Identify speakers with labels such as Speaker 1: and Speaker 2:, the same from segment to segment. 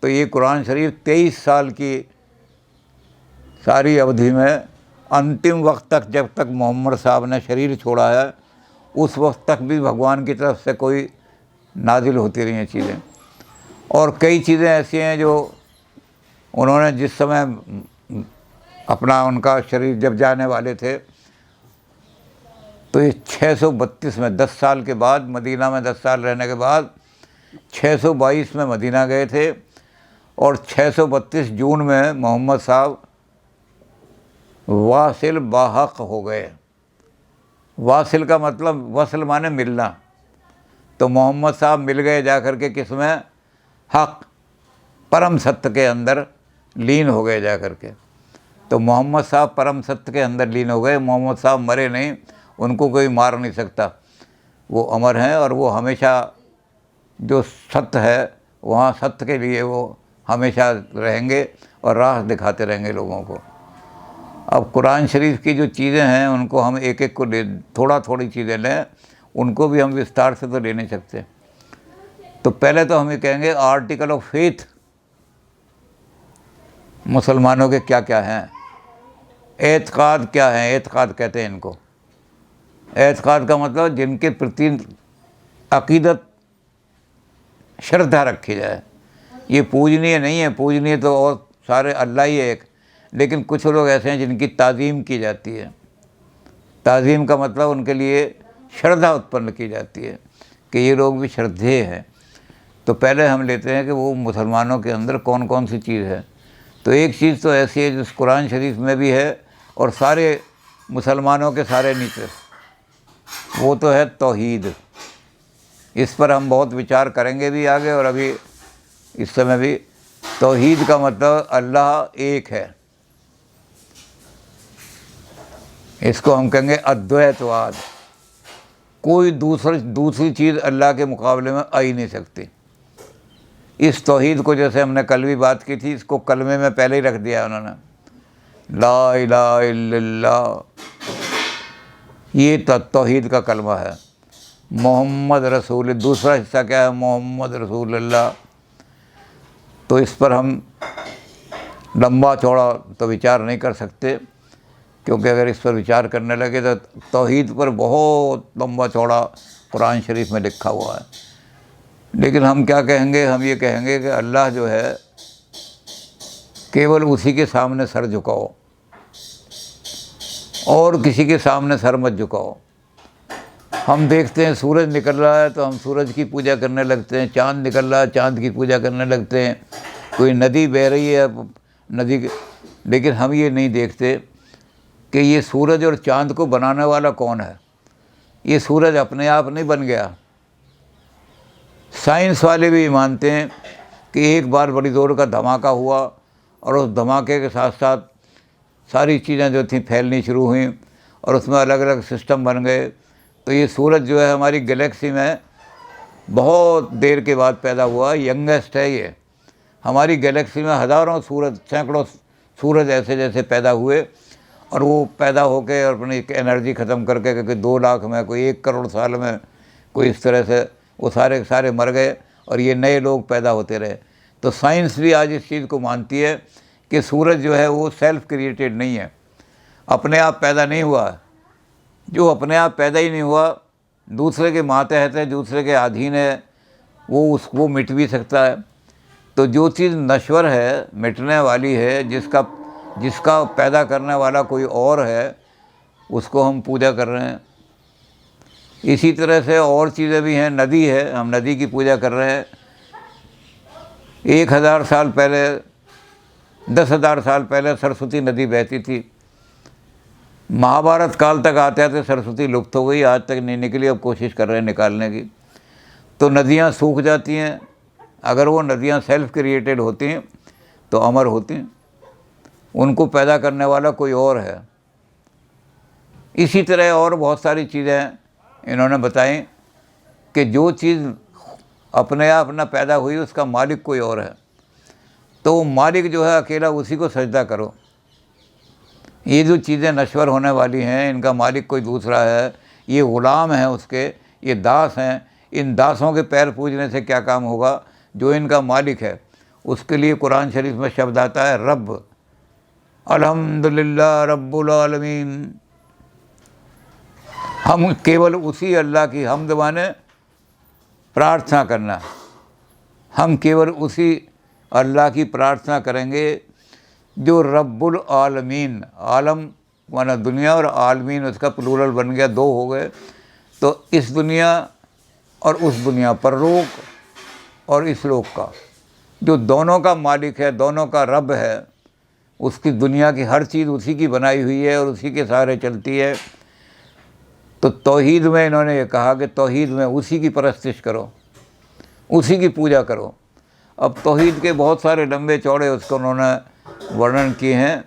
Speaker 1: तो ये कुरान शरीफ 23 साल की सारी अवधि में अंतिम वक्त तक, जब तक मोहम्मद साहब ने शरीर छोड़ा है, उस वक्त तक भी भगवान की तरफ से कोई नाजिल होती रही हैं चीज़ें। और कई चीज़ें ऐसी हैं जो उन्होंने जिस समय अपना उनका शरीर जब जाने वाले थे, तो ये 632 में 10 साल के बाद, मदीना में 10 साल रहने के बाद 622 में मदीना गए थे, और 632 जून में मोहम्मद साहब वासिल बाहक हो गए। वासिल का मतलब, वसल माने मिलना, तो मोहम्मद साहब मिल गए जाकर के किसमें? हक, परम सत्य के अंदर लीन हो गए जाकर के। तो मोहम्मद साहब परम सत्य के अंदर लीन हो गए। मोहम्मद साहब मरे नहीं, उनको कोई मार नहीं सकता, वो अमर हैं, और वो हमेशा जो सत्य है वहाँ सत्य के लिए वो हमेशा रहेंगे और राह दिखाते रहेंगे लोगों को। अब कुरान शरीफ की जो चीज़ें हैं उनको हम एक एक को ले, थोड़ा थोड़ी चीज़ें लें, उनको भी हम विस्तार से तो ले नहीं सकते। तो पहले तो हम ये कहेंगे आर्टिकल ऑफ फेथ मुसलमानों के क्या क्या हैं, एतकाद क्या हैं। एतकाद कहते हैं इनको। एतकाद का मतलब जिनके प्रति अकीदत, श्रद्धा रखी जाए। ये पूजनीय नहीं है, पूजनीय तो और सारे अल्लाह ही है एक, लेकिन कुछ लोग ऐसे हैं जिनकी ताज़ीम की जाती है। ताज़ीम का मतलब उनके लिए श्रद्धा उत्पन्न की जाती है कि ये लोग भी श्रद्धेय हैं। तो पहले हम लेते हैं कि वो मुसलमानों के अंदर कौन कौन सी चीज़ है। तो एक चीज़ तो ऐसी है जिस कुरान शरीफ में भी है और सारे मुसलमानों के सारे नीचे, वो तो है तौहीद। इस पर हम बहुत विचार करेंगे भी आगे, और अभी इस समय भी। तौहीद का मतलब अल्लाह एक है, इसको हम कहेंगे अद्वैतवाद। कोई दूसरी चीज़ अल्लाह के मुकाबले में आ ही नहीं सकती। इस तौहीद को, जैसे हमने कल भी बात की थी, इसको कलमे में पहले ही रख दिया उन्होंने, ला इलाहा इल्लल्लाह, ये तौहीद का कलमा है। मोहम्मद रसूल, दूसरा हिस्सा क्या है? मोहम्मद रसूलुल्लाह। तो इस पर हम लंबा चौड़ा तो विचार नहीं कर सकते, क्योंकि अगर इस पर विचार करने लगे तो तौहीद पर बहुत लंबा चौड़ा कुरान शरीफ में लिखा हुआ है। लेकिन हम क्या कहेंगे? हम ये कहेंगे कि अल्लाह जो है, केवल उसी के सामने सर झुकाओ, और किसी के सामने सर मत झुकाओ। हम देखते हैं सूरज निकल रहा है तो हम सूरज की पूजा करने लगते हैं, चाँद निकल रहा है चाँद की पूजा करने लगते हैं, कोई नदी बह रही है नदी की, लेकिन हम ये नहीं देखते कि ये सूरज और चाँद को बनाने वाला कौन है। ये सूरज अपने आप नहीं बन गया। साइंस वाले भी मानते हैं कि एक बार बड़ी जोर का धमाका हुआ, और उस धमाके के साथ साथ सारी चीज़ें जो थीं फैलनी शुरू हुई, और उसमें अलग अलग सिस्टम बन गए। तो ये सूरज जो है हमारी गैलेक्सी में बहुत देर के बाद पैदा हुआ, यंगेस्ट है ये। हमारी गैलेक्सी में हज़ारों सूरज, सैकड़ों सूरज ऐसे जैसे पैदा हुए, और वो पैदा होकर और अपनी एनर्जी ख़त्म करके, क्योंकि 2 लाख में, कोई 1 करोड़ साल में, कोई इस तरह से वो सारे के सारे मर गए, और ये नए लोग पैदा होते रहे। तो साइंस भी आज इस चीज़ को मानती है कि सूरज जो है वो सेल्फ क्रिएटेड नहीं है, अपने आप पैदा नहीं हुआ। जो अपने आप पैदा ही नहीं हुआ, दूसरे के मातहत है, दूसरे के अधीन है, वो मिट भी सकता है। तो जो चीज़ नश्वर है, मिटने वाली है, जिसका पैदा करने वाला कोई और है, उसको हम पूजा कर रहे हैं। इसी तरह से और चीज़ें भी हैं। नदी है, हम नदी की पूजा कर रहे हैं। 1000 साल पहले, 10,000 साल पहले सरस्वती नदी बहती थी। महाभारत काल तक आते आते सरस्वती लुप्त हो गई, आज तक नहीं निकली, अब कोशिश कर रहे हैं निकालने की। तो नदियाँ सूख जाती हैं। अगर वो नदियाँ सेल्फ क्रिएटेड होती हैं तो अमर होती हैं, उनको पैदा करने वाला कोई और है। इसी तरह और बहुत सारी चीज़ें इन्होंने बताई कि जो चीज़ अपने आप न पैदा हुई उसका मालिक कोई और है, तो वो मालिक जो है अकेला, उसी को सजदा करो। ये जो चीज़ें नश्वर होने वाली हैं, इनका मालिक कोई दूसरा है, ये ग़ुलाम हैं उसके, ये दास हैं। इन दासों के पैर पूजने से क्या काम होगा? जो इनका मालिक है उसके लिए कुरान शरीफ में शब्द आता है रब, अल्हम्दुलिल्लाह रब्बुल आलमीन। हम केवल उसी अल्लाह की हमद माने प्रार्थना करना, हम केवल उसी अल्लाह की प्रार्थना करेंगे जो रब्बुल आलमीन, आलम माना दुनिया और आलमीन उसका प्लूरल बन गया, दो हो गए। तो इस दुनिया और उस दुनिया, परलोक और इस लोक का, जो दोनों का मालिक है, दोनों का रब है, उसकी दुनिया की हर चीज़ उसी की बनाई हुई है और उसी के सहारे चलती है। तो तौहीद में इन्होंने ये कहा कि तौहीद में उसी की परस्तिश करो, उसी की पूजा करो। अब तौहीद के बहुत सारे लंबे चौड़े उसको उन्होंने वर्णन किए हैं।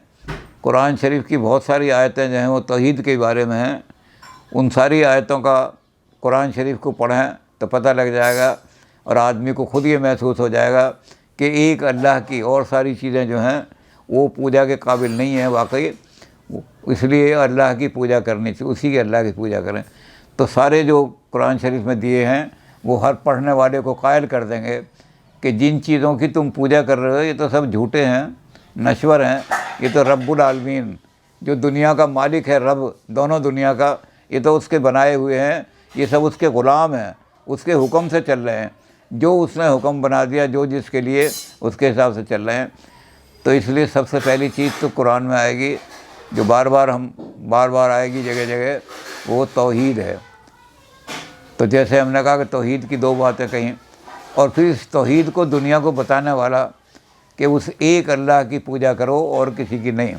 Speaker 1: कुरान शरीफ की बहुत सारी आयतें जो हैं वो तौहीद के बारे में हैं। उन सारी आयतों का कुरान शरीफ को पढ़ें तो पता लग जाएगा और आदमी को खुद ये महसूस हो जाएगा कि एक अल्लाह की और सारी चीज़ें जो हैं वो पूजा के काबिल नहीं है वाकई, इसलिए अल्लाह की पूजा करनी चाहिए, उसी के अल्लाह की पूजा करें। तो सारे जो कुरान शरीफ में दिए हैं वो हर पढ़ने वाले को कायल कर देंगे कि जिन चीज़ों की तुम पूजा कर रहे हो ये तो सब झूठे हैं, नश्वर हैं। ये तो रब्बुल आलमीन, जो दुनिया का मालिक है, रब दोनों दुनिया का, ये तो उसके बनाए हुए हैं, ये सब उसके ग़ुलाम हैं, उसके हुक्म से चल रहे हैं। जो उसने हुक्म बना दिया, जो जिसके लिए, उसके हिसाब से चल रहे हैं। तो इसलिए सबसे पहली चीज़ तो कुरान में आएगी, जो बार बार आएगी जगह जगह, वो तौहीद है। तो जैसे हमने कहा कि तौहीद की दो बातें कहीं, और फिर इस तौहीद को दुनिया को बताने वाला कि उस एक अल्लाह की पूजा करो और किसी की नहीं।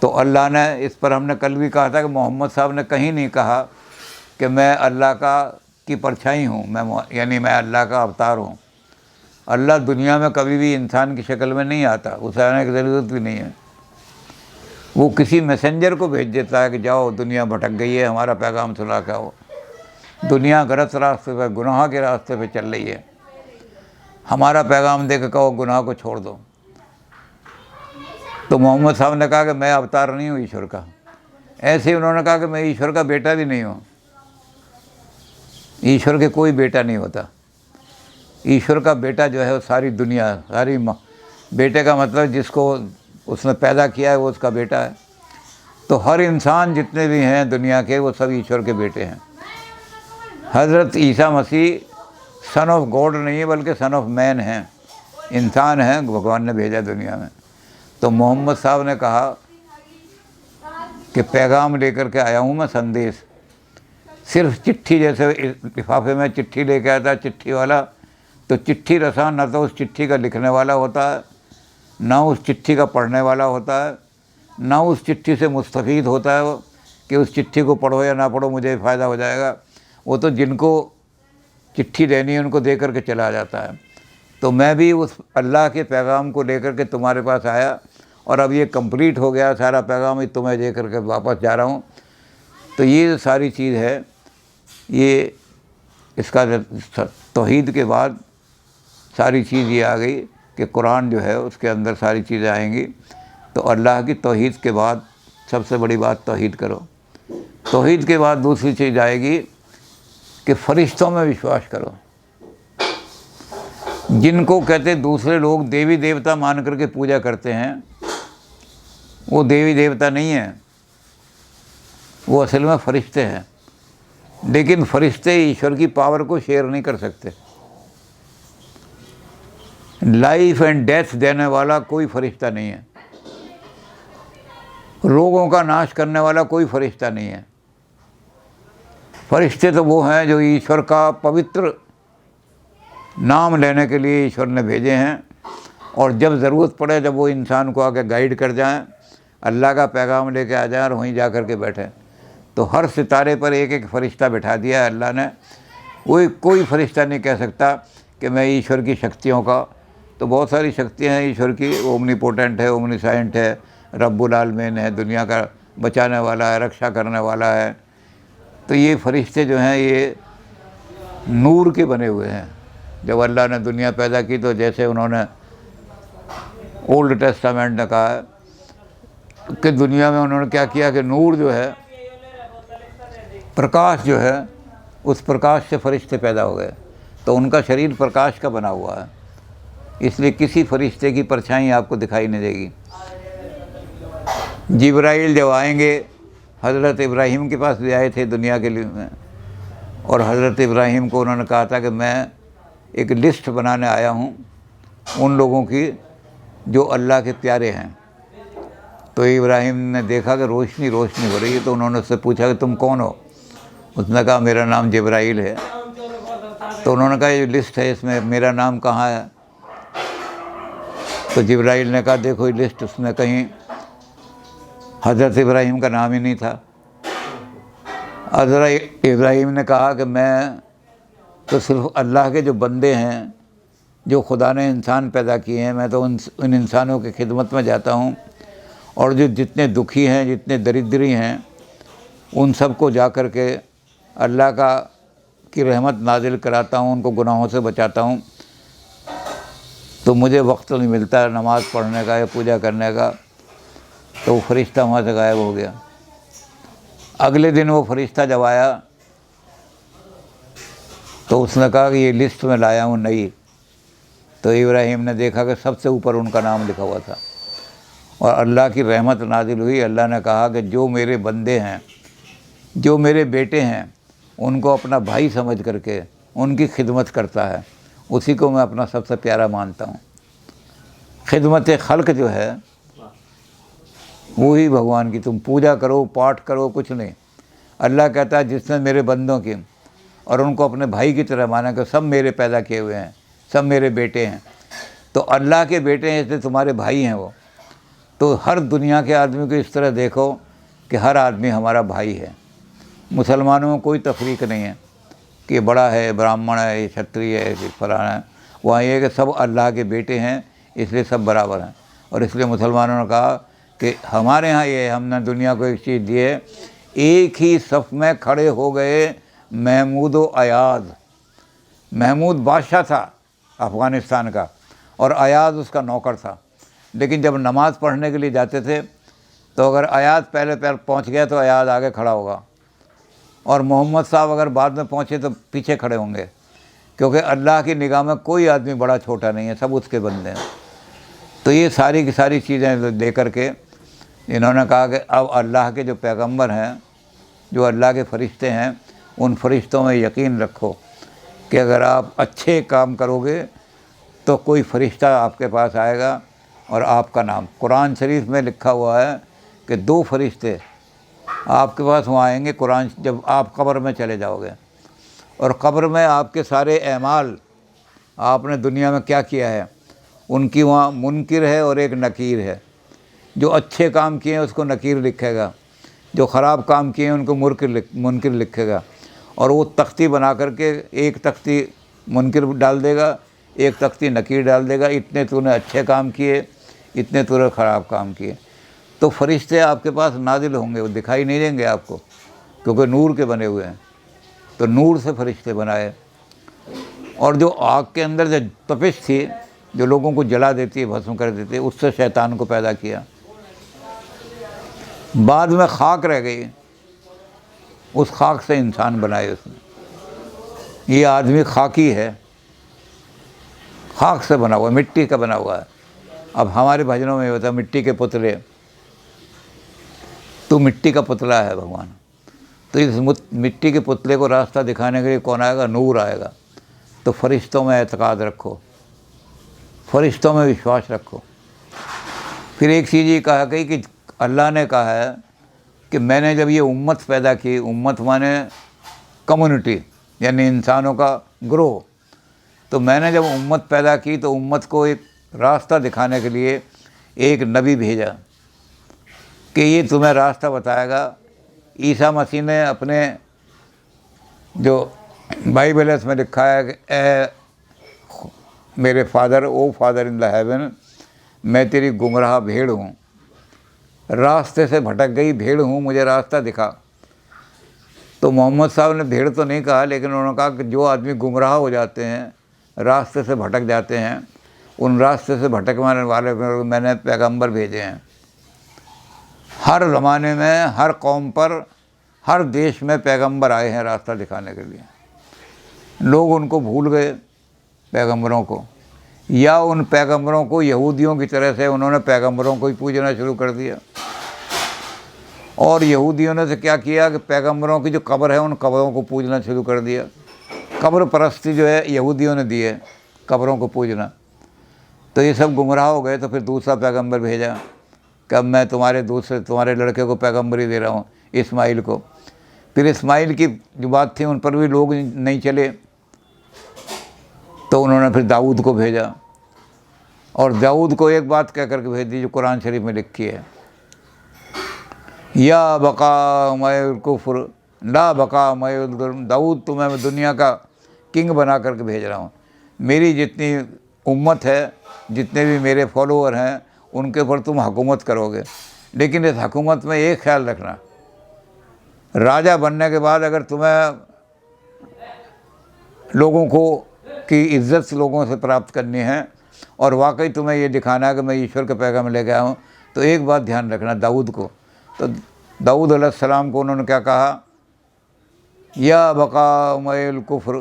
Speaker 1: तो अल्लाह ने इस पर, हमने कल भी कहा था कि मोहम्मद साहब ने कहीं नहीं कहा कि मैं अल्लाह की परछाई हूँ, यानी मैं अल्लाह का अवतार हूँ। अल्लाह दुनिया में कभी भी इंसान की शक्ल में नहीं आता, उसे आने की ज़रूरत भी नहीं है। वो किसी मैसेंजर को भेज देता है कि जाओ दुनिया भटक गई है, हमारा पैगाम सुना के आओ। दुनिया गलत रास्ते पर, गुनाह के रास्ते पे चल रही है, हमारा पैगाम दे के कहो गुनाह को छोड़ दो। तो मोहम्मद साहब ने कहा कि मैं अवतार नहीं हूँ ईश्वर का। ऐसे ही उन्होंने कहा कि मैं ईश्वर का बेटा भी नहीं हूँ। ईश्वर के कोई बेटा नहीं होता। ईश्वर का बेटा जो है वो सारी दुनिया, सारी बेटे का मतलब जिसको उसने पैदा किया है वो उसका बेटा है। तो हर इंसान जितने भी हैं दुनिया के, वो सब ईश्वर के बेटे हैं। हज़रत Isa Masih son of God नहीं है बल्कि सन ऑफ मैन हैं, इंसान हैं, भगवान ने भेजा दुनिया में। तो मोहम्मद साहब ने कहा कि पैगाम लेकर के आया हूँ मैं, संदेश। सिर्फ चिट्ठी, जैसे लिफाफे में चिट्ठी लेके आता है चिट्ठी वाला, तो चिट्ठी रसा न तो उस चिट्ठी का लिखने वाला होता है, ना उस चिट्ठी का पढ़ने वाला होता है, ना उस चिट्ठी से मुस्तफ़ीद होता है वो कि उस चिट्ठी को पढ़ो या ना पढ़ो मुझे फ़ायदा हो जाएगा। वो तो जिनको चिट्ठी देनी है उनको दे करके चला जाता है। तो मैं भी उस अल्लाह के पैगाम को लेकर के तुम्हारे पास आया और अब ये कंप्लीट हो गया सारा पैगाम, ही तुम्हें दे करके वापस जा रहा हूँ। तो ये सारी चीज़ है, ये इसका तौहीद के बाद सारी चीज़ ये आ गई कि कुरान जो है उसके अंदर सारी चीज़ें आएंगी। तो अल्लाह की तौहीद के बाद सबसे बड़ी बात तौहीद करो। तौहीद के बाद दूसरी चीज़ आएगी कि फ़रिश्तों में विश्वास करो। जिनको कहते दूसरे लोग देवी देवता मान करके पूजा करते हैं, वो देवी देवता नहीं है, वो असल में फ़रिश्ते हैं। लेकिन फ़रिश्ते ईश्वर की पावर को शेयर नहीं कर सकते। लाइफ एंड डेथ देने वाला कोई फ़रिश्ता नहीं है, रोगों का नाश करने वाला कोई फ़रिश्ता नहीं है। फ़रिश्ते तो वो हैं जो ईश्वर का पवित्र नाम लेने के लिए ईश्वर ने भेजे हैं, और जब ज़रूरत पड़े जब वो इंसान को आके गाइड कर जाएं, अल्लाह का पैगाम लेके आ जाएं और वहीं जा कर के बैठें। तो हर सितारे पर एक एक फ़रिश्ता बिठा दिया है अल्लाह ने। कोई फ़रिश्ता नहीं कह सकता कि मैं ईश्वर की शक्तियों का, तो बहुत सारी शक्तियाँ हैं ईश्वर की, ओमनीपोटेंट है, ओमनीसाइंट है, रब्बुल आलमीन है, दुनिया का बचाने वाला है, रक्षा करने वाला है। तो ये फ़रिश्ते जो हैं ये नूर के बने हुए हैं। जब अल्लाह ने दुनिया पैदा की तो जैसे उन्होंने ओल्ड टेस्टामेंट ने कहा है कि दुनिया में उन्होंने क्या किया कि नूर जो है, प्रकाश जो है, उस प्रकाश से फ़रिश्ते पैदा हो गए। तो उनका शरीर प्रकाश का बना हुआ है। इसलिए किसी फरिश्ते की परछाई आपको दिखाई नहीं देगी। जिब्राइल जब आएंगे, हज़रत इब्राहीम के पास भी आए थे दुनिया के लिए, और हज़रत इब्राहीम को उन्होंने कहा था कि मैं एक लिस्ट बनाने आया हूँ उन लोगों की जो अल्लाह के प्यारे हैं। तो इब्राहीम ने देखा कि रोशनी रोशनी हो रही है, तो उन्होंने उससे पूछा कि तुम कौन हो? उसने कहा मेरा नाम जिब्राइल है। तो उन्होंने कहा ये लिस्ट है, इसमें मेरा नाम कहाँ है? तो जिब्राइल ने कहा देखो ये लिस्ट, उसमें कहीं हज़रत इब्राहीम का नाम ही नहीं था। हज़रत इब्राहीम ने कहा कि मैं तो सिर्फ अल्लाह के जो बंदे हैं, जो खुदा ने इंसान पैदा किए हैं, मैं तो उन इंसानों की खिदमत में जाता हूँ, और जो जितने दुखी हैं, जितने दरिद्री हैं, उन सब को जा कर के अल्लाह की रहमत नाजिल कराता हूँ, उनको गुनाहों से बचाता हूँ। तो मुझे वक्त नहीं मिलता नमाज़ पढ़ने का या पूजा करने का। तो वो फरिश्ता वहाँ से गायब हो गया। अगले दिन वो फरिश्ता जब आया तो उसने कहा कि ये लिस्ट में लाया हूँ नई। तो इब्राहीम ने देखा कि सबसे ऊपर उनका नाम लिखा हुआ था, और अल्लाह की रहमत नाजिल हुई। अल्लाह ने कहा कि जो मेरे बंदे हैं, जो मेरे बेटे हैं, उनको अपना भाई समझ करके उनकी खिदमत करता है, उसी को मैं अपना सबसे प्यारा मानता हूँ। खिदमत खल्क जो है वही भगवान की, तुम पूजा करो, पाठ करो, कुछ नहीं। अल्लाह कहता है जिसने मेरे बंदों की और उनको अपने भाई की तरह माना कि सब मेरे पैदा किए हुए हैं, सब मेरे बेटे हैं। तो अल्लाह के बेटे हैं इसलिए तुम्हारे भाई हैं वो। तो हर दुनिया के आदमी को इस तरह देखो कि हर आदमी हमारा भाई है। मुसलमानों में कोई तफरीक नहीं है कि बड़ा है, ब्राह्मण है, ये क्षत्रिय है, ये फलाना है। वहाँ ये कि सब अल्लाह के बेटे हैं, इसलिए सब बराबर हैं। और इसलिए मुसलमानों ने कहा कि हमारे यहाँ ये, हमने दुनिया को एक चीज़ दी है, एक ही सफ़ में खड़े हो गए महमूद व अयाज। महमूद बादशाह था अफ़गानिस्तान का, और अयाज उसका नौकर था। लेकिन जब नमाज़ पढ़ने के लिए जाते थे तो अगर अयाज पहले पैर पहुँच गया तो अयाज आगे खड़ा होगा, और मोहम्मद साहब अगर बाद में पहुँचे तो पीछे खड़े होंगे, क्योंकि अल्लाह की निगाह में कोई आदमी बड़ा छोटा नहीं है, सब उसके बंदे हैं। तो ये सारी की सारी चीज़ें लेकर के इन्होंने कहा कि अब अल्लाह के जो पैगंबर हैं, जो अल्लाह के फ़रिश्ते हैं, उन फ़रिश्तों में यकीन रखो कि अगर आप अच्छे काम करोगे तो कोई फ़रिश्ता आपके पास आएगा और आपका नाम, कुरान शरीफ में लिखा हुआ है कि 2 फ़रिश्ते आपके पास वहाँ आएंगे कुरान, जब आप कब्र में चले जाओगे, और कब्र में आपके सारे अमाल, आपने दुनिया में क्या किया है, उनकी वहाँ मुनकिर है और एक नकीर है। जो अच्छे काम किए हैं उसको नकीर लिखेगा, जो ख़राब काम किए हैं उनको मुनकिर लिखेगा। और वो तख्ती बना करके एक तख्ती मुनकिर डाल देगा, एक तख्ती नकीर डाल देगा, इतने तूने अच्छे काम किए, इतने तूने ख़राब काम किए। तो फरिश्ते आपके पास नाजिल होंगे, वो दिखाई नहीं देंगे आपको, क्योंकि नूर के बने हुए हैं। तो नूर से फरिश्ते बनाए। और जो आग के अंदर जो तपिश थी, जो लोगों को जला देती है, भस्म कर देती है, उससे शैतान को पैदा किया। बाद में खाक रह गई, उस खाक से इंसान बनाए उसने। ये आदमी खाकी है, खाक से बना हुआ, मिट्टी का बना हुआ है। अब हमारे भजनों में होता है मिट्टी के पुतले, तो मिट्टी का पुतला है भगवान। तो इस मिट्टी के पुतले को रास्ता दिखाने के लिए कौन आएगा? नूर आएगा। तो फरिश्तों में एतकाद रखो, फरिश्तों में विश्वास रखो। फिर एक चीज़ ये कहा गई कि अल्लाह ने कहा है कि मैंने जब ये उम्मत पैदा की, उम्मत माने कम्युनिटी, यानी इंसानों का ग्रोह, तो मैंने जब उम्मत पैदा की तो उम्मत को एक रास्ता दिखाने के लिए एक नबी भेजा कि ये तुम्हें रास्ता बताएगा। ईसा मसीह ने अपने जो बाइबल है उसमें लिखा है कि ए मेरे father, O father in the heaven, मैं तेरी गुमराह भेड़ हूँ, रास्ते से भटक गई भेड़ हूँ, मुझे रास्ता दिखा। तो मोहम्मद साहब ने भेड़ तो नहीं कहा, लेकिन उन्होंने कहा कि जो आदमी गुमराह हो जाते हैं, रास्ते से भटक जाते हैं, उन रास्ते से भटकने वाले मैंने पैगंबर भेजे हैं। हर ज़माने में, हर कौम पर, हर देश में पैगंबर आए हैं रास्ता दिखाने के लिए। लोग उनको भूल गए पैगंबरों को, या उन पैगंबरों को यहूदियों की तरह से उन्होंने पैगंबरों को ही पूजना शुरू कर दिया। और यहूदियों ने तो क्या किया कि पैगंबरों की जो कब्र है उन कब्रों को पूजना शुरू कर दिया। कब्र परस्ती जो है यहूदियों ने दी है, कब्रों को पूजना। तो ये सब गुमराह हो गए। तो फिर दूसरा पैगंबर भेजा कि अब मैं तुम्हारे लड़के को पैगंबरी दे रहा हूँ, इस्माइल को। फिर इस्माइल की जो बात थी उन पर भी लोग नहीं चले, तो उन्होंने फिर दाऊद को भेजा। और दाऊद को एक बात कह करके भेज दी जो कुरान शरीफ में लिखी है, या बका मयल कुफ्र ला बका मयल जुल्म। दाऊद तुम्हें मैं दुनिया का किंग बना करके भेज रहा हूँ। मेरी जितनी उम्मत है, जितने भी मेरे फॉलोअर हैं, उनके ऊपर तुम हुकूमत करोगे। लेकिन इस हुकूमत में एक ख्याल रखना, राजा बनने के बाद अगर तुम्हें लोगों को की इज़्ज़त लोगों से प्राप्त करनी है और वाकई तुम्हें ये दिखाना है कि मैं ईश्वर का पैगाम लेके आया हूँ, तो एक बात ध्यान रखना, दाऊद को। तो दाऊद अलैहिस्सलाम को उन्होंने क्या कहा, या बका मैल कुफ्र,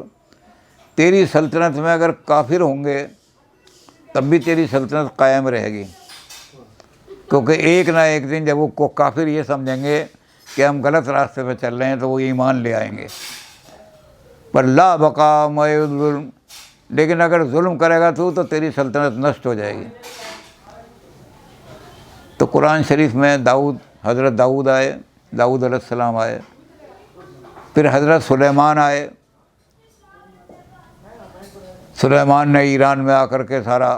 Speaker 1: तेरी सल्तनत में अगर काफिर होंगे तब भी तेरी सल्तनत कायम रहेगी। क्योंकि एक ना एक दिन जब वो काफिर ये समझेंगे कि हम गलत रास्ते पर चल रहे हैं तो वो ईमान ले आएंगे। पर ला बका मैल जुल्म, लेकिन अगर जुल्म करेगा तो तेरी सल्तनत नष्ट हो जाएगी। तो कुरान शरीफ में हज़रत दाऊद आए, दाऊद अलैहिस्सलाम आए, फिर हज़रत सुलेमान आए। सुलेमान ने ईरान में आकर के सारा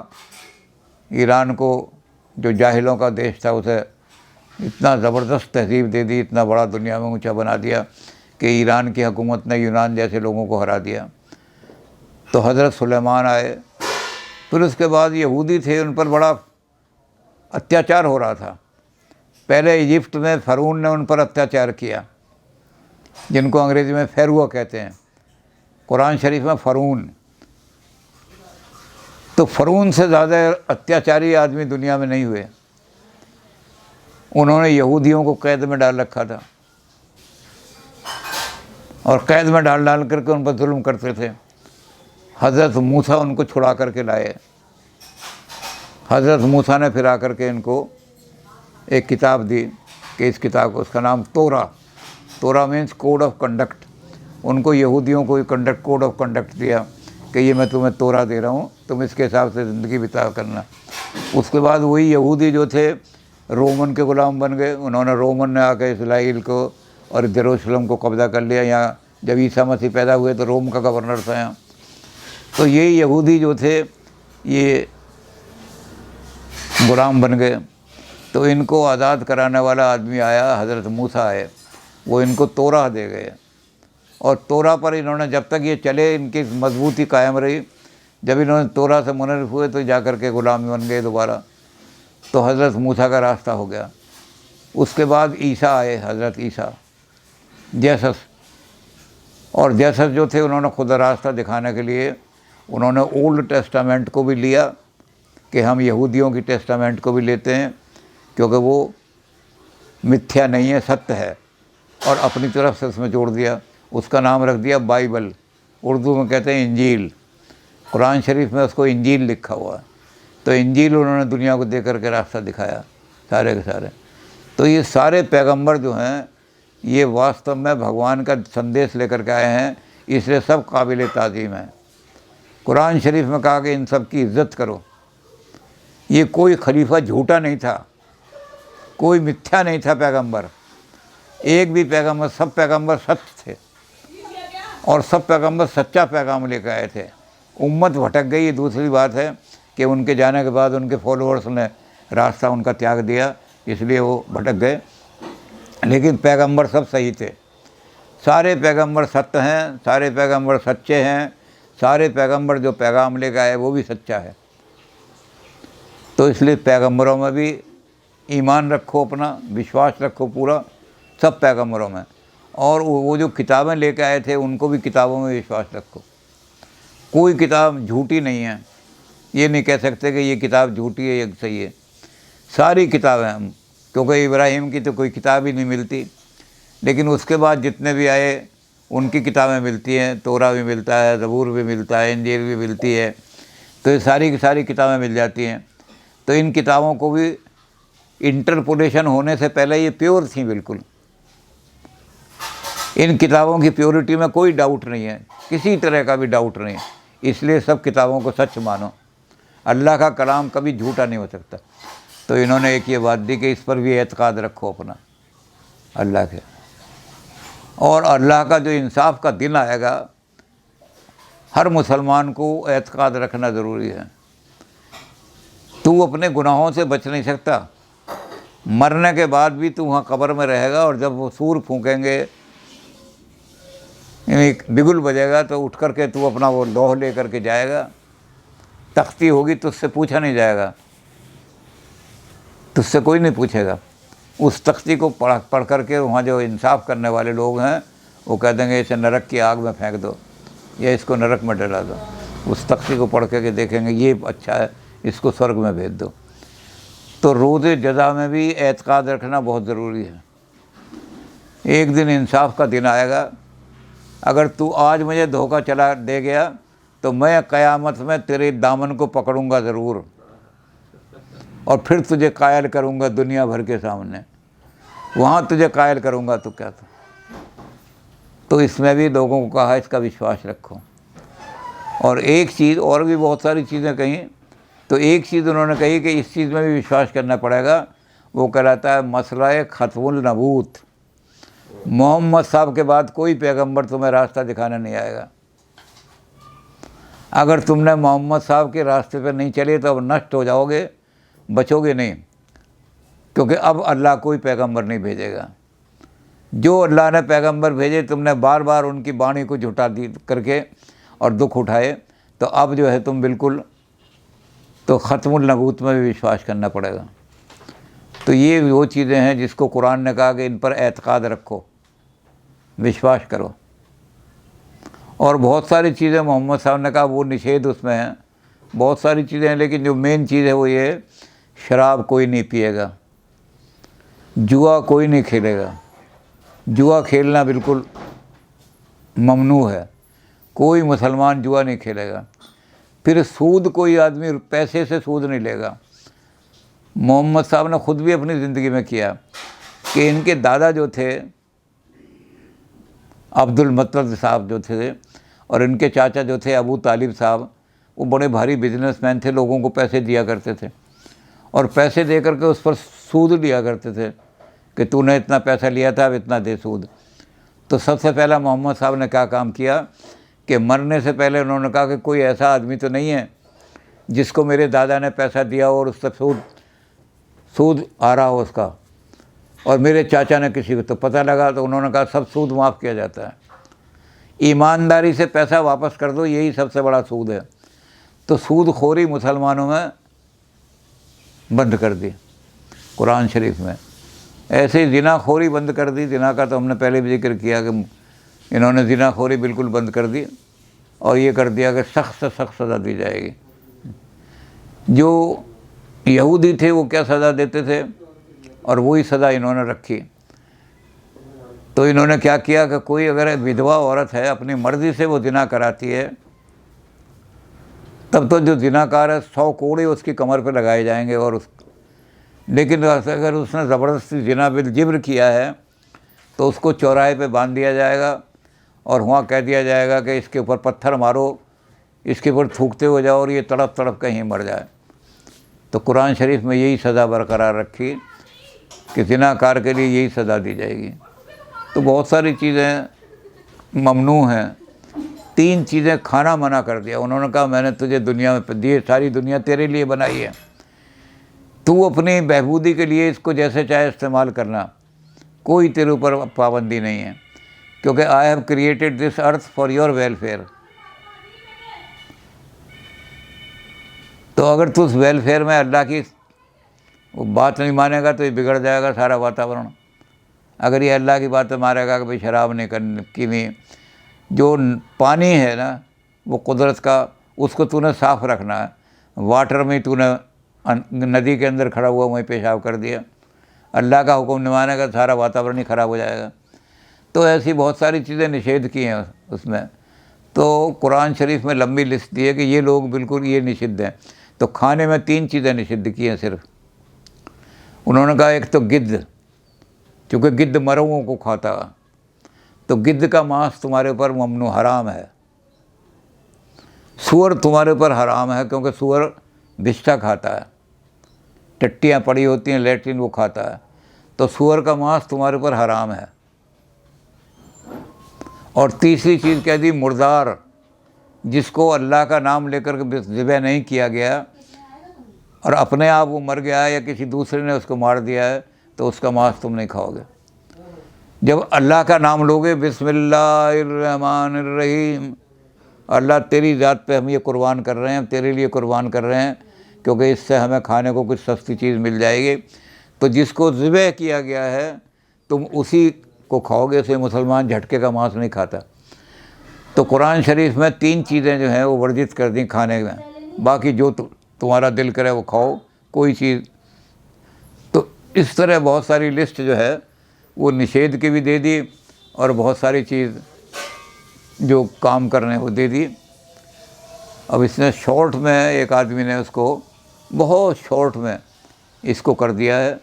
Speaker 1: ईरान को, जो जाहिलों का देश था, उसे इतना ज़बरदस्त तहज़ीब दे दी, इतना बड़ा दुनिया में ऊंचा बना दिया कि ईरान की हुकूमत ने यूनान जैसे लोगों को हरा दिया। तो हज़रत सुलेमान आए। फिर उसके बाद यहूदी थे, उन पर बड़ा अत्याचार हो रहा था। पहले इजिप्ट में फ़ारून ने उन पर अत्याचार किया, जिनको अंग्रेज़ी में फेरुआ कहते हैं, कुरान शरीफ में फ़ारून। तो फ़ारून से ज़्यादा अत्याचारी आदमी दुनिया में नहीं हुए। उन्होंने यहूदियों को कैद में डाल रखा था और कैद में डाल करके उन पर जुल्म करते थे। हज़रत मूसा उनको छुड़ा करके लाए। हज़रत मूसा ने फिर आकर के इनको एक किताब दी कि इस किताब को, उसका नाम तोरा मीन्स कोड ऑफ कंडक्ट। उनको यहूदियों को कोड ऑफ कंडक्ट दिया कि ये मैं तुम्हें तोरा दे रहा हूँ, तुम इसके हिसाब से ज़िंदगी बिता करना। उसके बाद वही यहूदी जो थे रोमन के ग़ुलाम बन गए। उन्होंने, रोमन ने आकर इसराइल को और जेरूशलम को कब्ज़ा कर लिया। यहाँ जब ईसा मसीह पैदा हुए तो रोम का गवर्नर था यहाँ। तो ये यहूदी जो थे ये ग़ुलाम बन गए। तो इनको आज़ाद कराने वाला आदमी आया, हज़रत मूसा आए, वो इनको तोरा दे गए। और तोरा पर इन्होंने, जब तक ये चले, इनकी मजबूती कायम रही। जब इन्होंने तोरा से मुनरिफ हुए तो जा कर के ग़ुलामी बन गए दोबारा। तो हज़रत मूसा का रास्ता हो गया। उसके बाद ईसा आए, हज़रत ईसा जैसस। और जैसस जो थे, उन्होंने खुद रास्ता दिखाने के लिए उन्होंने ओल्ड टेस्टामेंट को भी लिया कि हम यहूदियों की टेस्टामेंट को भी लेते हैं क्योंकि वो मिथ्या नहीं है, सत्य है, और अपनी तरफ से उसमें जोड़ दिया। उसका नाम रख दिया बाइबल। उर्दू में कहते हैं इंजील। कुरान शरीफ में उसको इंजील लिखा हुआ है। तो इंजील उन्होंने दुनिया को दे करके रास्ता दिखाया, सारे के सारे। तो ये सारे पैगंबर जो हैं ये वास्तव में भगवान का संदेश लेकर के आए हैं, इसलिए सब काबिल ताज़ीम हैं। कुरान शरीफ में कहा कि इन सब की इज़्ज़त करो। ये कोई खलीफा झूठा नहीं था, कोई मिथ्या नहीं था पैगंबर। एक भी पैगंबर, सब पैगंबर सत्य थे और सब पैगंबर सच्चा पैगाम लेकर आए थे। उम्मत भटक गई, ये दूसरी बात है कि उनके जाने के बाद उनके फॉलोअर्स ने रास्ता उनका त्याग दिया, इसलिए वो भटक गए। लेकिन पैगंबर सब सही थे। सारे पैगंबर सत्य हैं, सारे पैगंबर सच्चे हैं, सारे पैगंबर जो पैगाम लेकर आए वो भी सच्चा है। तो इसलिए पैगंबरों में भी ईमान रखो, अपना विश्वास रखो पूरा, सब पैगंबरों में। और वो जो किताबें लेके आए थे उनको भी किताबों में विश्वास रखो। कोई किताब झूठी नहीं है, ये नहीं कह सकते कि ये किताब झूठी है, ये सही है। सारी किताबें, क्योंकि इब्राहिम की तो कोई किताब ही नहीं मिलती, लेकिन उसके बाद जितने भी आए उनकी किताबें मिलती हैं। तोरा भी मिलता है, ज़बूर भी मिलता है, इंजील भी मिलती है। तो ये सारी की सारी किताबें मिल जाती हैं। तो इन किताबों को भी इंटरपोलेशन होने से पहले ये प्योर थी बिल्कुल। इन किताबों की प्योरिटी में कोई डाउट नहीं है, किसी तरह का भी डाउट नहीं, इसलिए सब किताबों को सच मानो। अल्लाह का कलाम कभी झूठा नहीं हो सकता। तो इन्होंने एक ये बात दी कि इस पर भी एतकाद रखो अपना अल्लाह के। और अल्लाह का जो इंसाफ का दिन आएगा, हर मुसलमान को एतकाद रखना ज़रूरी है। तू अपने गुनाहों से बच नहीं सकता, मरने के बाद भी तू वहाँ कब्र में रहेगा, और जब वो सूर फूकेंगे, यानी बिगुल बजेगा, तो उठ कर के तू अपना वो लौह ले करके जाएगा। तख्ती होगी, तुझसे पूछा नहीं जाएगा, तुझसे कोई नहीं पूछेगा। उस तख्ती को पढ़ करके वहाँ जो इंसाफ करने वाले लोग हैं वो कह देंगे इसे नरक की आग में फेंक दो या इसको नरक में डला दो। उस तख्ती को पढ़ करके देखेंगे ये अच्छा है, इसको स्वर्ग में भेज दो। तो रोज़े जज़ा में भी एतकाद रखना बहुत ज़रूरी है। एक दिन इंसाफ का दिन आएगा, अगर तू आज मुझे धोखा चला दे गया तो मैं क़यामत में तेरे दामन को पकड़ूंगा ज़रूर, और फिर तुझे कायल करूंगा दुनिया भर के सामने। वहाँ तुझे कायल करूंगा तो क्या था। तो इसमें भी लोगों को कहा इसका विश्वास रखो। और एक चीज़ और भी, बहुत सारी चीज़ें कहीं, तो एक चीज़ उन्होंने कही कि इस चीज़ में भी विश्वास करना पड़ेगा, वो कहलाता है मसला ख़त्मुल नबूत। मोहम्मद साहब के बाद कोई पैगंबर तुम्हें रास्ता दिखाने नहीं आएगा। अगर तुमने मोहम्मद साहब के रास्ते पर नहीं चले तो अब नष्ट हो जाओगे, बचोगे नहीं, क्योंकि अब अल्लाह कोई पैगंबर नहीं भेजेगा। जो अल्लाह ने पैगंबर भेजे, तुमने बार बार उनकी वाणी को झुठा दी करके और दुख उठाए, तो अब जो है तुम बिल्कुल, तो ख़त्मुल नबूत में भी विश्वास करना पड़ेगा। तो ये वो चीज़ें हैं जिसको कुरान ने कहा कि इन पर एतकाद रखो, विश्वास करो। और बहुत सारी चीज़ें मोहम्मद साहब ने कहा वो निषेध उसमें है, बहुत सारी चीज़ें हैं, लेकिन जो मेन चीज़ है वो ये, शराब कोई नहीं पिएगा, जुआ कोई नहीं खेलेगा, जुआ खेलना बिल्कुल ममनू है, कोई मुसलमान जुआ नहीं खेलेगा। फिर सूद, कोई आदमी पैसे से सूद नहीं लेगा। मोहम्मद साहब ने ख़ुद भी अपनी ज़िंदगी में किया कि इनके दादा जो थे अब्दुल मतलब साहब जो थे, और इनके चाचा जो थे अबू तालिब साहब, वो बड़े भारी बिजनेसमैन थे, लोगों को पैसे दिया करते थे, और पैसे दे करके उस पर सूद लिया करते थे कि तूने इतना पैसा लिया था, अब इतना दे सूद। तो सबसे पहला मोहम्मद साहब ने क्या काम किया कि मरने से पहले उन्होंने कहा कि कोई ऐसा आदमी तो नहीं है जिसको मेरे दादा ने पैसा दिया और उससे सूद आ रहा हो उसका, और मेरे चाचा ने किसी को। तो पता लगा, तो उन्होंने कहा सब सूद माफ़ किया जाता है, ईमानदारी से पैसा वापस कर दो, यही सबसे बड़ा सूद है। तो सूद खोरी मुसलमानों में बंद कर दी कुरान शरीफ में। ऐसे ही ज़िना खोरी बंद कर दी। ज़िना का तो हमने पहले भी जिक्र किया कि इन्होंने ज़िना खोरी बिल्कुल बंद कर दी, और ये कर दिया कि सख्त से सख्त सज़ा दी जाएगी। जो यहूदी थे वो क्या सज़ा देते थे, और वही सज़ा इन्होंने रखी। तो इन्होंने क्या किया कि कोई अगर विधवा औरत है, अपनी मर्ज़ी से वो ज़िना कराती है, तब तो जो ज़िनाकार है 100 कोड़े उसकी कमर पे लगाए जाएंगे। और लेकिन अगर उसने ज़बरदस्ती ज़िना बिल जिब्र किया है तो उसको चौराहे पे बांध दिया जाएगा, और वहाँ कह दिया जाएगा कि इसके ऊपर पत्थर मारो, इसके ऊपर थूकते हो जाओ, और ये तड़प तड़प कहीं मर जाए। तो कुरान शरीफ में यही सज़ा बरकरार रखी कि ज़िनाकार के लिए यही सज़ा दी जाएगी। तो बहुत सारी चीज़ें ममनू हैं। 3 चीज़ें खाना मना कर दिया। उन्होंने कहा मैंने तुझे दुनिया में दी, सारी दुनिया तेरे लिए बनाई है, तू अपनी बहबूदी के लिए इसको जैसे चाहे इस्तेमाल करना, कोई तेरे ऊपर पाबंदी नहीं है, क्योंकि I have created this earth for your welfare. तो अगर तू उस वेलफेयर में अल्लाह की वो बात नहीं मानेगा तो ये बिगड़ जाएगा सारा वातावरण। अगर ये अल्लाह की बातें मारेगा कि भाई शराब नहीं करनी की, जो पानी है ना वो कुदरत का, उसको तूने साफ़ रखना है। वाटर में तूने नदी के अंदर खड़ा हुआ वहीं पेशाब कर दिया, अल्लाह का हुक्म नहीं मानेगा, सारा वातावरण ही ख़राब हो जाएगा। तो ऐसी बहुत सारी चीज़ें निषेध की हैं उसमें। तो कुरान शरीफ में लंबी लिस्ट दी है कि ये लोग बिल्कुल ये निषिद्ध हैं। तो खाने में 3 चीज़ें निषिद्ध की हैं सिर्फ। उन्होंने कहा एक तो गिद्ध, चूँकि गिद्ध मरउओं को खाता, तो गिद्ध का मांस तुम्हारे ऊपर ममनू हराम है। सूअर तुम्हारे ऊपर हराम है, क्योंकि सूअर बिष्ठा खाता है, टट्टियाँ पड़ी होती हैं लेट्रिन वो खाता है, तो सूअर का मांस तुम्हारे ऊपर हराम है। और तीसरी चीज़ कह दी मुर्दार, जिसको अल्लाह का नाम लेकर के ज़िबह नहीं किया गया और अपने आप वो मर गया है या किसी दूसरे ने उसको मार दिया है, तो उसका मांस तुम नहीं खाओगे। जब अल्लाह का नाम लोगे, बिस्मिल्लाहिर्रहमानिर्रहीम, अल्लाह तेरी ज़ात पे हम ये कुर्बान कर रहे हैं, तेरे लिए कुर्बान कर रहे हैं, क्योंकि इससे हमें खाने को कुछ सस्ती चीज़ मिल जाएगी। तो जिसको ज़िबह किया गया है तुम उसी को खाओगे, उसे मुसलमान झटके का मांस नहीं खाता। तो कुरान शरीफ में 3 चीज़ें जो हैं वो वर्जित कर दी खाने में, बाकी जो तुम्हारा दिल करे वो खाओ, कोई चीज़। तो इस तरह बहुत सारी लिस्ट जो है वो निषेध की भी दे दी और बहुत सारी चीज़ जो काम करने वो दे दी। अब इसने शॉर्ट में, एक आदमी ने उसको बहुत शॉर्ट में इसको कर दिया है,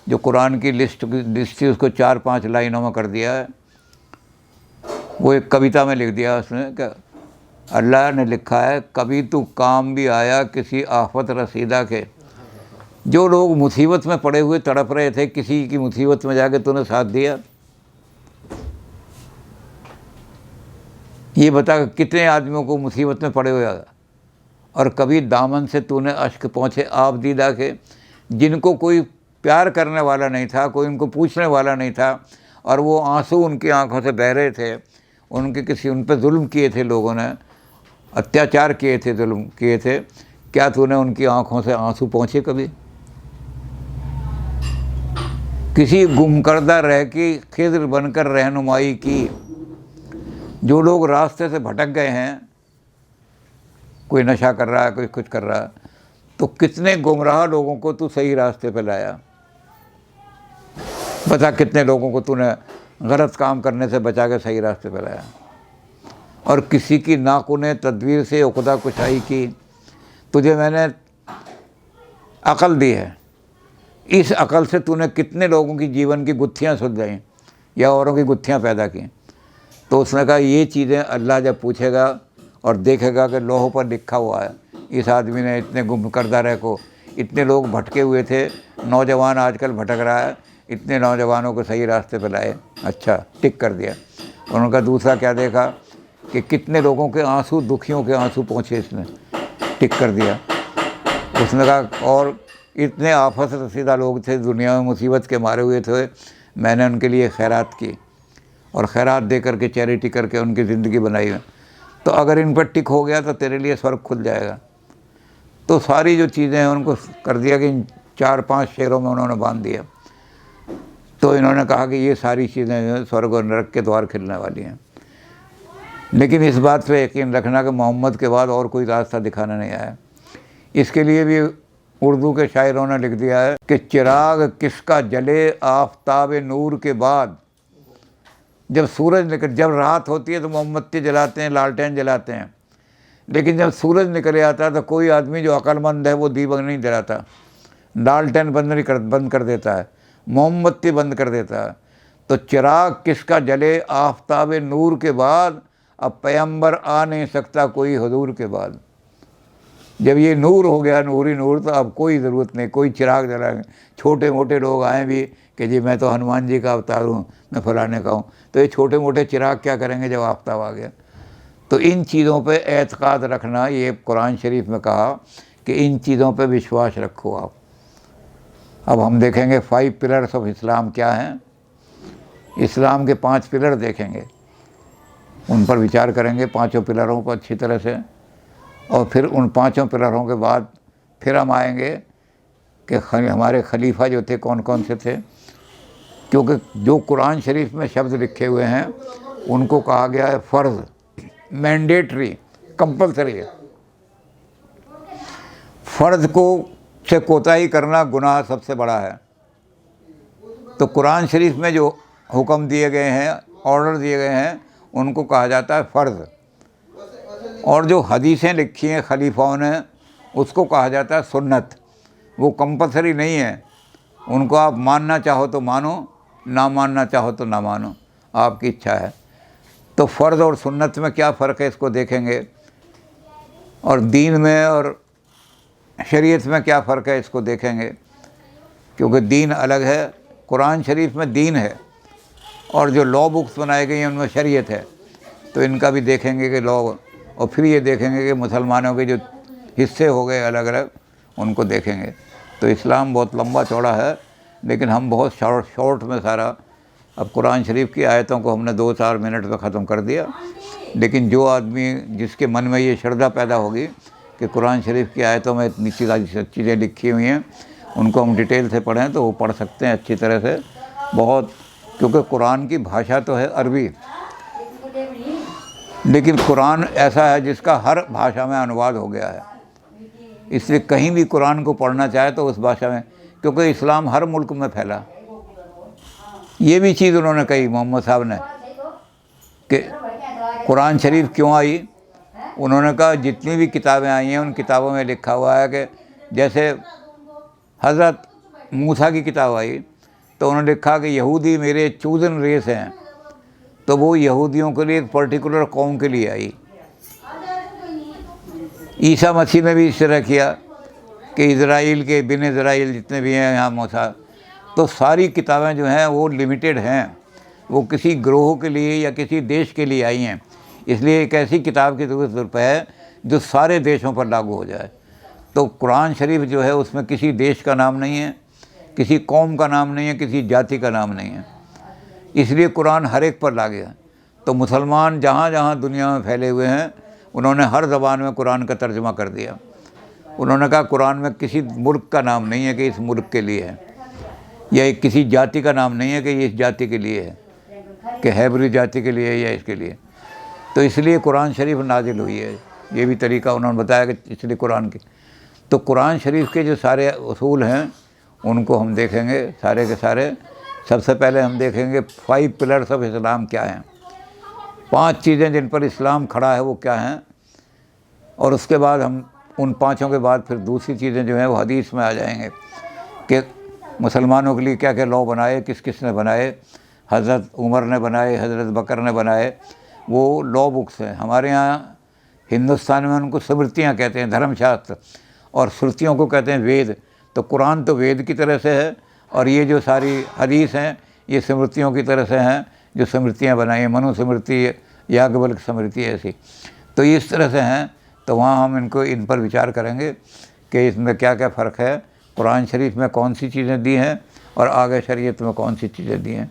Speaker 1: जो कुरान की लिस्ट थी उसको 4-5 लाइनों में कर दिया है। वो एक कविता में लिख दिया उसने कि अल्लाह ने लिखा है, कभी तू काम भी आया किसी आफत रसीदा के। जो लोग मुसीबत में पड़े हुए तड़प रहे थे, किसी की मुसीबत में जाके तूने साथ दिया। ये बता कितने आदमियों को मुसीबत में पड़े हुए, और कभी दामन से तूने अश्क पहुँचे आप दीदा के, जिनको कोई प्यार करने वाला नहीं था, कोई उनको पूछने वाला नहीं था, और वो आंसू उनकी आंखों से बह रहे थे। उन पर जुल्म किए थे लोगों ने, अत्याचार किए थे, जुल्म किए थे। क्या तूने उनकी आंखों से आंसू पहुँचे कभी? किसी गुमकर्दा रह की खिज़्र बनकर रहनुमाई की। जो लोग रास्ते से भटक गए हैं, कोई नशा कर रहा है, कोई कुछ कर रहा है, तो कितने गुमराह लोगों को तू सही रास्ते पे लाया। बता कितने लोगों को तूने गलत काम करने से बचा के सही रास्ते पे लाया। और किसी की नाकुने तदबीर से उक़दा कुशाई की। तुझे मैंने अक़ल दी है, इस अक़ल से तूने कितने लोगों की जीवन की गुत्थियाँ सुलझाई या औरों की गुत्थियाँ पैदा की। तो उसने कहा ये चीज़ें अल्लाह जब पूछेगा और देखेगा कि लोहों पर लिखा हुआ है, इस आदमी ने इतने गुम करदा रहे को, इतने लोग भटके हुए थे, नौजवान आजकल भटक रहा है, इतने नौजवानों को सही रास्ते पे लाए, अच्छा टिक कर दिया। उनका दूसरा क्या देखा कि कितने लोगों के आंसू, दुखियों के आंसू पहुँचे, इसने टिक कर दिया। उसने कहा और इतने आफत रसीदा लोग थे, दुनिया में मुसीबत के मारे हुए थे, मैंने उनके लिए खैरात की और खैरात दे करके, चैरिटी करके उनकी ज़िंदगी बनाई है। तो अगर इन पर टिक हो गया तो तेरे लिए स्वर्ग खुल जाएगा। तो सारी जो चीज़ें हैं उनको कर दिया कि इन 4-5 शेरों में उन्होंने बांध दिया। तो इन्होंने कहा कि ये सारी चीज़ें स्वर्ग और नरक के द्वार खिलने वाली हैं। लेकिन इस बात पे यकीन रखना कि मोहम्मद के बाद और कोई रास्ता दिखाने नहीं आया। इसके लिए भी उर्दू के शायरों ने लिख दिया है कि चिराग किसका जले आफताब नूर के बाद। जब सूरज निकल, जब रात होती है तो मोमबत्ती जलाते हैं, लालटेन जलाते हैं, लेकिन जब सूरज निकल आता है तो कोई आदमी जो अक्लमंद है वो दीपक नहीं जलाता, लालटेन बंद कर देता है, मोमबत्ती बंद कर देता है। तो चिराग किसका जले आफताब नूर के बाद, अब पैगंबर आ नहीं सकता कोई हुजूर के बाद। जब ये नूर हो गया, नूर ही नूर, तो अब कोई ज़रूरत नहीं कोई चिराग जलाएंगे। छोटे मोटे लोग आए भी कि जी मैं तो हनुमान जी का अवतार हूँ, मैं फलाने का हूँ, तो ये छोटे मोटे चिराग क्या करेंगे जब आफ्ताब आ गया। तो इन चीज़ों पे एतकाद रखना, ये कुरान शरीफ में कहा कि इन चीज़ों पे विश्वास रखो आप। अब हम देखेंगे 5 पिलर्स ऑफ इस्लाम क्या हैं। इस्लाम के 5 पिलर देखेंगे, उन पर विचार करेंगे, 5 पिलरों को अच्छी तरह से, और फिर उन 5 पिलरों के बाद फिर हम आएंगे कि हमारे खलीफा जो थे कौन कौन से थे। क्योंकि जो कुरान शरीफ में शब्द लिखे हुए हैं उनको कहा गया है फ़र्ज़, मैंडेटरी, कंपलसरी है। फ़र्ज़ को से कोताही करना गुनाह सबसे बड़ा है। तो कुरान शरीफ में जो हुक्म दिए गए हैं, ऑर्डर दिए गए हैं, उनको कहा जाता है फ़र्ज़। और जो हदीसें लिखी हैं खलीफाओं ने, उसको कहा जाता है सुन्नत। वो कंपलसरी नहीं है, उनको आप मानना चाहो तो मानो, ना मानना चाहो तो ना मानो, आपकी इच्छा है। तो फ़र्ज़ और सुन्नत में क्या फ़र्क है इसको देखेंगे, और दीन में और शरीयत में क्या फ़र्क है इसको देखेंगे, क्योंकि दीन अलग है। कुरान शरीफ में दीन है और जो लॉ बुक्स बनाई गई हैं उनमें शरीयत है। तो इनका भी देखेंगे कि लॉ, और फिर ये देखेंगे कि मुसलमानों के जो हिस्से हो गए अलग अलग, उनको देखेंगे। तो इस्लाम बहुत लंबा चौड़ा है, लेकिन हम बहुत शॉर्ट में सारा, अब कुरान शरीफ की आयतों को हमने 2-4 मिनट में ख़त्म कर दिया। लेकिन जो आदमी, जिसके मन में ये श्रद्धा पैदा होगी कि कुरान शरीफ की आयतों में इतनी चीज़ें लिखी हुई हैं, उनको हम डिटेल से पढ़ें तो वो पढ़ सकते हैं अच्छी तरह से बहुत, क्योंकि कुरान की भाषा तो है अरबी, लेकिन कुरान ऐसा है जिसका हर भाषा में अनुवाद हो गया है। इसलिए कहीं भी कुरान को पढ़ना चाहे तो उस भाषा में, क्योंकि इस्लाम हर मुल्क में फैला। ये भी चीज़ उन्होंने कही मोहम्मद साहब ने कि कुरान शरीफ क्यों आई। उन्होंने कहा जितनी भी किताबें आई हैं उन किताबों में लिखा हुआ है कि जैसे हज़रत मूसा की किताब आई तो उन्होंने लिखा कि यहूदी मेरे चूज़न रेस हैं, तो वो यहूदियों के लिए एक पर्टिकुलर कौम के लिए आई। ईसा मसीह ने भी इस तरह किया कि इज़राइल के, बिन इज़राइल जितने भी हैं यहाँ मूसा, तो सारी किताबें जो हैं वो लिमिटेड हैं, वो किसी ग्रोह के लिए या किसी देश के लिए आई हैं। इसलिए एक ऐसी किताब की ज़रूरत है जो सारे देशों पर लागू हो जाए। तो कुरान शरीफ जो है उसमें किसी देश का नाम नहीं है, किसी कौम का नाम नहीं है, किसी जाति का नाम नहीं है, इसलिए कुरान हर एक पर लागू है। तो मुसलमान जहाँ जहाँ दुनिया में फैले हुए हैं उन्होंने हर ज़बान में कुरान का तर्जुमा कर दिया। उन्होंने कहा कुरान में किसी मुल्क का नाम नहीं है कि इस मुल्क के लिए है, या किसी जाति का नाम नहीं है कि ये इस जाति के लिए है, कि हैबरी जाति के लिए है या इसके लिए। तो इसलिए कुरान शरीफ नाजिल हुई है। ये भी तरीका उन्होंने बताया कि इसलिए कुरान की। तो कुरान शरीफ के जो सारे उसूल हैं उनको हम देखेंगे सारे के सारे। सबसे पहले हम देखेंगे 5 पिलर्स ऑफ इस्लाम क्या हैं, 5 चीज़ें जिन पर इस्लाम खड़ा है वो क्या हैं, और उसके बाद हम उन 5 के बाद फिर दूसरी चीज़ें जो हैं वो हदीस में आ जाएंगे कि मुसलमानों के लिए क्या क्या लॉ बनाए, किस किस ने बनाए। हज़रत उमर ने बनाए, हज़रत बकर ने बनाए, वो लॉ बुक्स हैं। हमारे यहाँ हिंदुस्तान में उनको स्मृतियाँ कहते हैं, धर्मशास्त्र, और श्रुतियों को कहते हैं वेद। तो कुरान तो वेद की तरह से है, और ये जो सारी हदीस हैं ये स्मृतियों की तरह से हैं, जो स्मृतियाँ बनाई हैं, मनु स्मृति, याज्ञवल्क्य स्मृति, ऐसी। तो इस तरह से हैं। तो वहाँ हम इन पर विचार करेंगे कि इसमें क्या क्या फ़र्क है, कुरान शरीफ में कौन सी चीज़ें दी हैं और आगे शरीयत में कौन सी चीज़ें दी हैं।